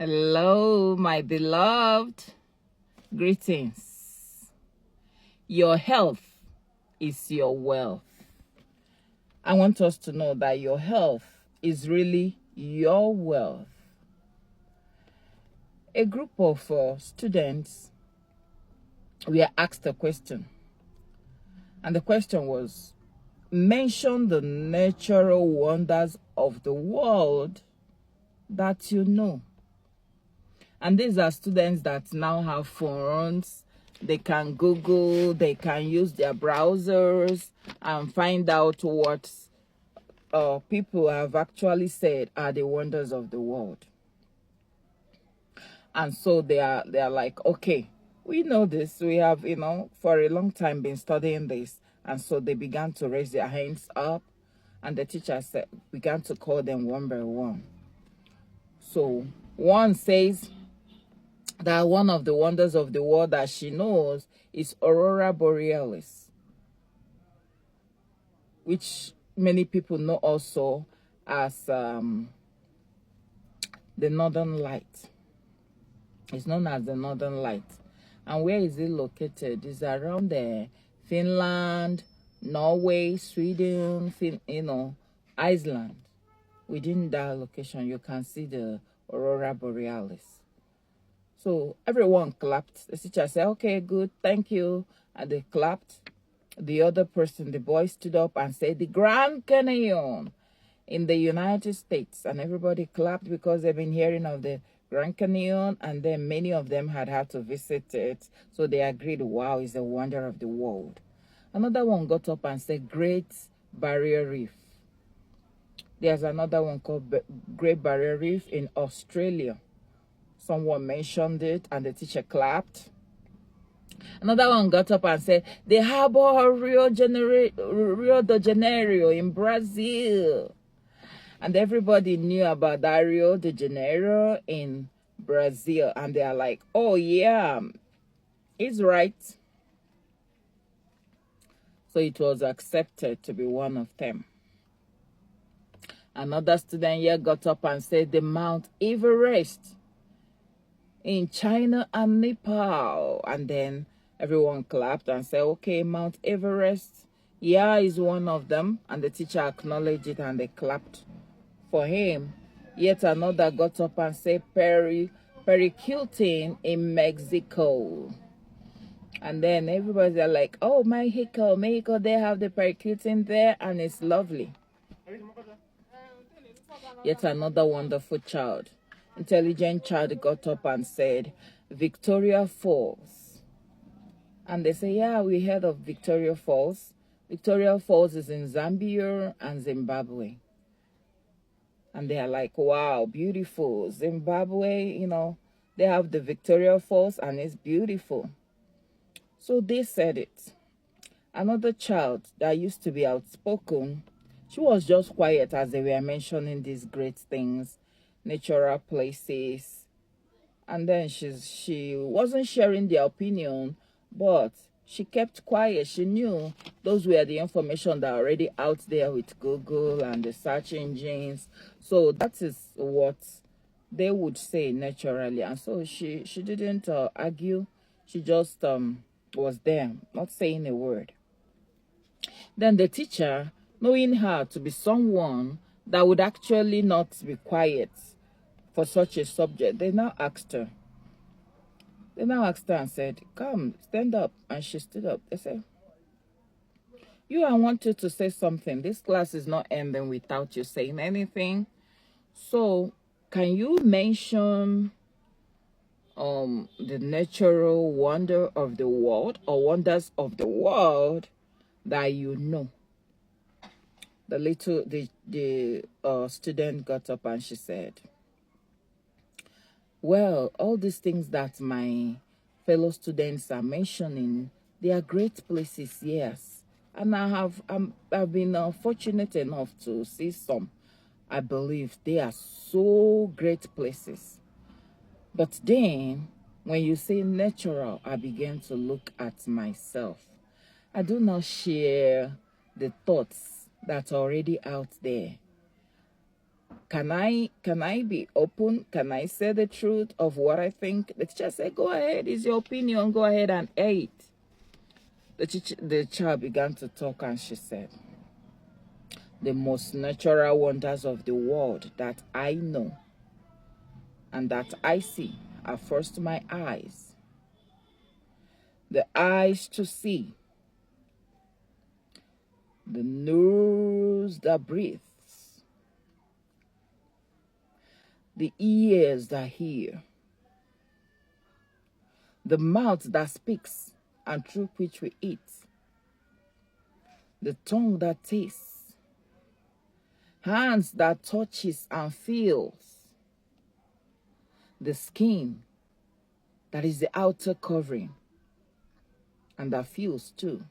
Hello, my beloved. Greetings. Your health is your wealth. I want us to know that your health is really your wealth. A group of students were asked a question, and the question was, mention the natural wonders of the world that you know. And these are students that now have phones. They can Google, they can use their browsers and find out what people have actually said are the wonders of the world. And so they are like, okay, we know this. We have, for a long time been studying this. And so they began to raise their hands up, and the teacher began to call them one by one. So one says that one of the wonders of the world that she knows is Aurora Borealis, which many people know also as the Northern Light. It's known as the Northern Light. And where is it located? It's around Finland, Norway, Sweden, Iceland. Within that location, you can see the Aurora Borealis. So everyone clapped. The teacher said, okay, good, thank you. And they clapped. The other person, the boy, stood up and said, the Grand Canyon in the United States. And everybody clapped because they've been hearing of the Grand Canyon, and then many of them had to visit it. So they agreed, wow, it's a wonder of the world. Another one got up and said, Great Barrier Reef. There's another one called Great Barrier Reef in Australia. Someone mentioned it, and the teacher clapped. Another one got up and said, the harbor of Rio de Janeiro in Brazil. And everybody knew about that Rio de Janeiro in Brazil. And they are like, oh, yeah, he's right. So it was accepted to be one of them. Another student here got up and said, the Mount Everest in China and Nepal. And then everyone clapped and said, okay, Mount Everest, yeah, is one of them. And the teacher acknowledged it, and they clapped for him. Yet another got up and said, Periquiltin in Mexico. And then everybody's like, oh, Mexico, they have the Periquiltin there, and it's lovely. Yet another wonderful child, intelligent child, got up and said, Victoria Falls. And they say, yeah, we heard of Victoria Falls. Victoria Falls is in Zambia and Zimbabwe. And they are like, wow, beautiful. Zimbabwe, they have the Victoria Falls, and it's beautiful. So they said it. Another child that used to be outspoken, she was just quiet as they were mentioning these great things, natural places. And then she wasn't sharing their opinion, but she kept quiet. She knew those were the information that are already out there with Google and the search engines. So that is what they would say naturally. And so she didn't argue. She just was there, not saying a word. Then the teacher, knowing her to be someone that would actually not be quiet for such a subject, they now asked her. They now asked her and said, come, stand up. And she stood up. They said, I want you to say something. This class is not ending without you saying anything. So can you mention the natural wonder of the world, or wonders of the world that you know? The student got up and she said, well, all these things that my fellow students are mentioning, they are great places, yes. And I've been fortunate enough to see some. I believe they are so great places. But then, when you say natural, I began to look at myself. I do not share the thoughts that are already out there. can I be open? Can I say the truth of what I think? The teacher said, go ahead, it's your opinion, go ahead and eat. The child began to talk, and she said, the most natural wonders of the world that I know and that I see are first my eyes. The eyes to see, the nose that breathes, the ears that hear, the mouth that speaks and through which we eat, the tongue that tastes, hands that touches and feels, the skin that is the outer covering and that feels too.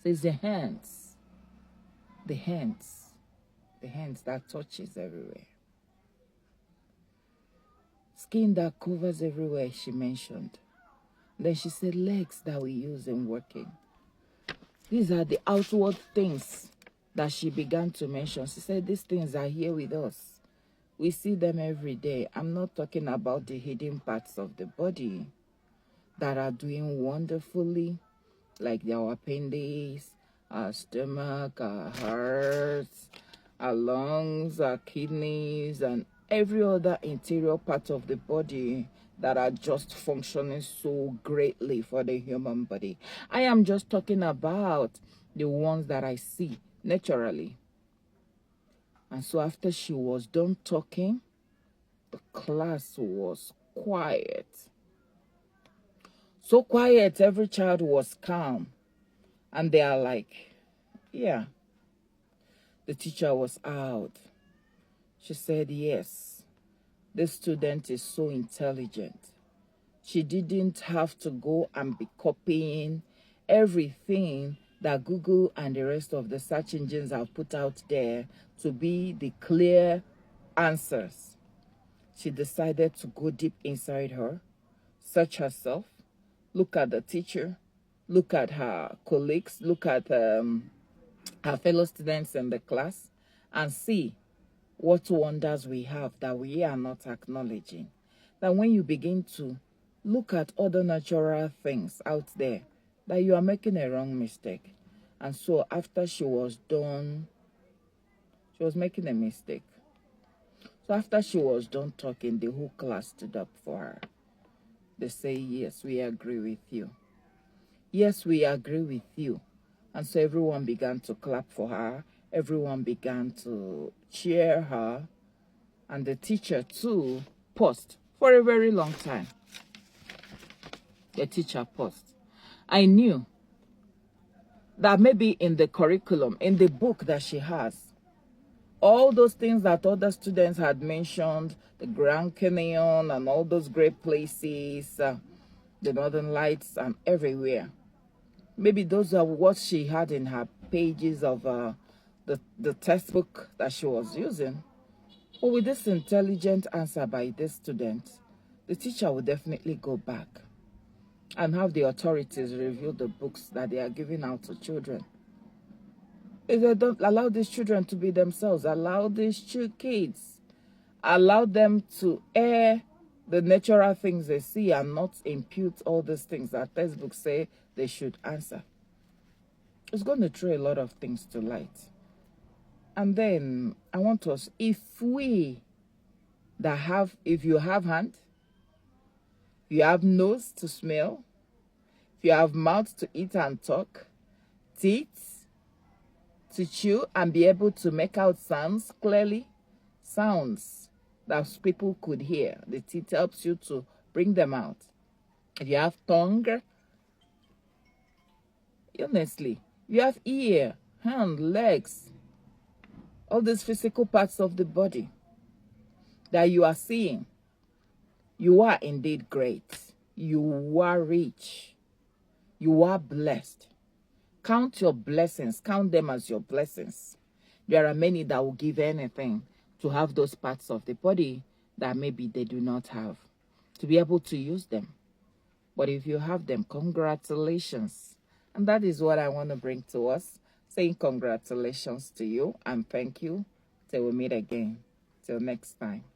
So it's the hands that touches everywhere. Skin that covers everywhere, she mentioned. Then she said legs that we use in working. These are the outward things that she began to mention. She said these things are here with us. We see them every day. I'm not talking about the hidden parts of the body that are doing wonderfully, like our appendix, our stomach, our hearts, our lungs, our kidneys, and every other interior part of the body that are just functioning so greatly for the human body. I am just talking about the ones that I see naturally. And so after she was done talking, the class was quiet. So quiet, every child was calm. And they are like, yeah. The teacher was out. She said, yes, this student is so intelligent. She didn't have to go and be copying everything that Google and the rest of the search engines have put out there to be the clear answers. She decided to go deep inside her, search herself, look at the teacher, look at her colleagues, look at her fellow students in the class, and see what wonders we have that we are not acknowledging. That when you begin to look at other natural things out there, that you are making a wrong mistake. And so after she was done, she was making a mistake. So after she was done talking, the whole class stood up for her. They say, yes, we agree with you. Yes, we agree with you. And so everyone began to clap for her. Everyone began to cheer her. And the teacher too paused for a very long time. The teacher paused. I knew that maybe in the curriculum, in the book that she has, all those things that other students had mentioned, the Grand Canyon and all those great places, the Northern Lights and everywhere, maybe those are what she had in her pages of the textbook that she was using. But with this intelligent answer by this student, the teacher will definitely go back and have the authorities review the books that they are giving out to children. If they don't allow these children to be themselves, allow these kids, allow them to air the natural things they see and not impute all these things that textbooks say they should answer. It's going to throw a lot of things to light. And then I want us, if you have hand, if you have nose to smell, if you have mouth to eat and talk, teeth to chew and be able to make out sounds clearly, sounds that people could hear. The teeth helps you to bring them out. If you have tongue, honestly, you have ear, hand, legs, all these physical parts of the body that you are seeing. You are indeed great. You are rich. You are blessed. Count your blessings. Count them as your blessings. There are many that will give anything to have those parts of the body that maybe they do not have, to be able to use them. But if you have them, congratulations. And that is what I want to bring to us, saying congratulations to you and thank you till we meet again. Till next time.